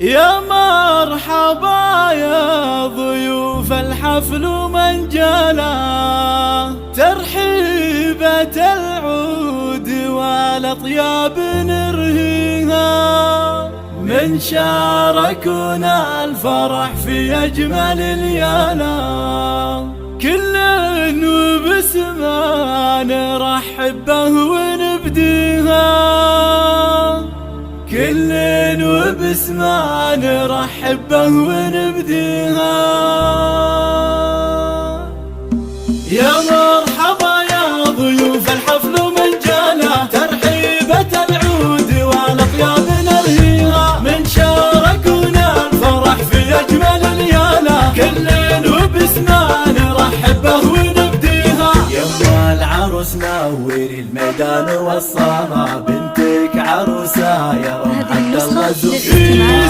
يا مرحبا يا ضيوف الحفل من جانا، ترحيبة العود والأطياب نرهيها، من شاركونا الفرح في أجمل ليالة، كل وباسمه نرحب به ونبديها، كل وباسمه نرحب به ونبديها. يا مرحبا يا ضيوف الحفل من جانا، ترحيبة العود والأطياب نرهيها، من شاركونا الفرح في أجمل ليالة، كل وباسمه نرحب به ونبديها. يما العروس نوري الميدان والصالة، بنتك عروسة يا رب عبد الله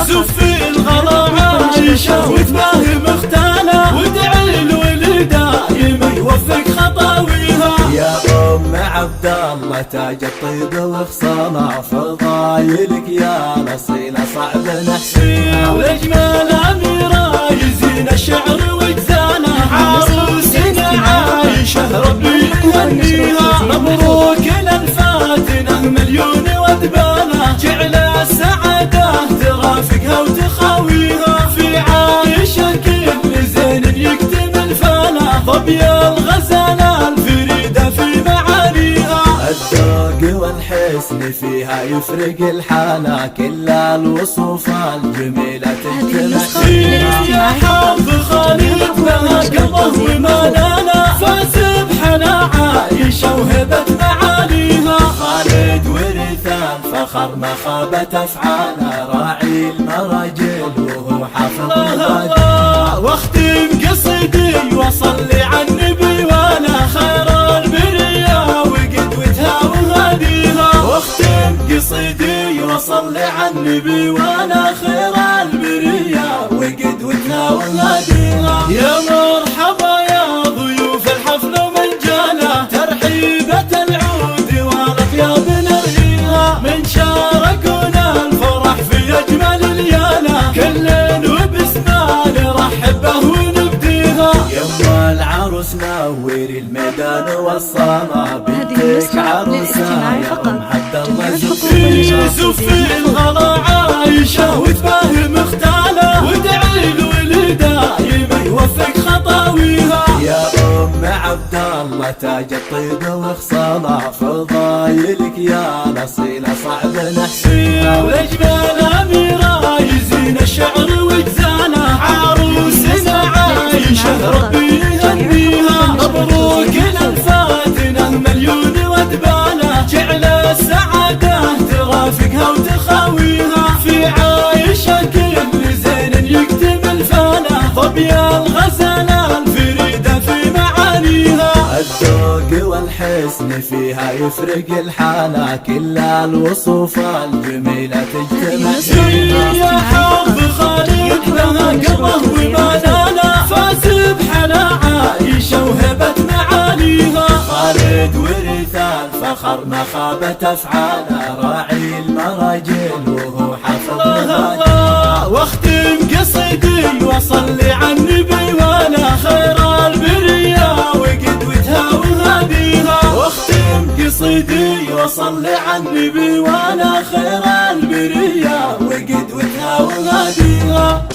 زفي الغلا عايشة وتباهي مختالة، وادعي الولد دايم يوفق خطاويها. يا ام عبد الله تاج الطيب وخصالة، فضايلك يا الاصيلة صعب نحصيها، واجمل اميرة يزين الشعر وجزانة، عروسنا عايشة ربي يهنيها، مبروك للفاتنة مليون ودبانة، جعل السعادة ترافقها وتخاويها، في عايشة كل زين يكتمل فانا، ظبي الغزالة الفريدة في معانيها، الذوق والحسن فيها يفرق الحالة، كل الوصوف الجميلة تجتمع فيها. يا حظ خالد بها قلبه ومالانا، فسبحنا عايشة وهبت معانيها، خالد ورث الفخر ما خابت افعاله، راعي المراجل وهو حافظ الله. واختم قصيدي وصلي على النبي وانا خير البرية وقدوتها وهديها، واختم قصيدي وصلي على النبي وانا خير البرية وقدوتها وهديها. يا مرحبا يا ضيوف الحفل من جانا، ترحيبة العود والأطياب نرهيها، من شاركونا الفرح في أجمل ليالة، كل وباسمه نرحب به ونبديها. يما العروس نوري الميدان والصالة، بنتك عروسة يا ام عبد الله زفي الغلا عايشة وتباهي مختالة، وادعي الولد دايم يوفق خطاويها. يا ام عبد الله تاج الطيب وخصالة، فضايلك يا الاصيلة صعب نحصيها، واجمل اميرة يزين الشعر وجزانة، عروسنا عايشة ربي يهنيها، مبروك للفاتنة مليون ودبانة، جعل السعادة ترافقها وتخاويها، في عايشة كل زين يكتمل فانا، ظبي الغزالة الفريدة في معانيها. الذوق والحسن فيها يفرق الحالة، كل الوصوف الجميلة تجتمع فيها. يا حظ خالد بها قلبه ومالانا، فسبحنا عايشة وهبت معانيها، خالد ورث الفخر ما خابت افعاله، راعي المراجل وهو حافظ الله. واختم قصيدي وصلي على النبي وانا خير البرية وقدوتها وهديها، واختم قصيدي وصلي على النبي وانا خير البرية وقدوتها وهديها.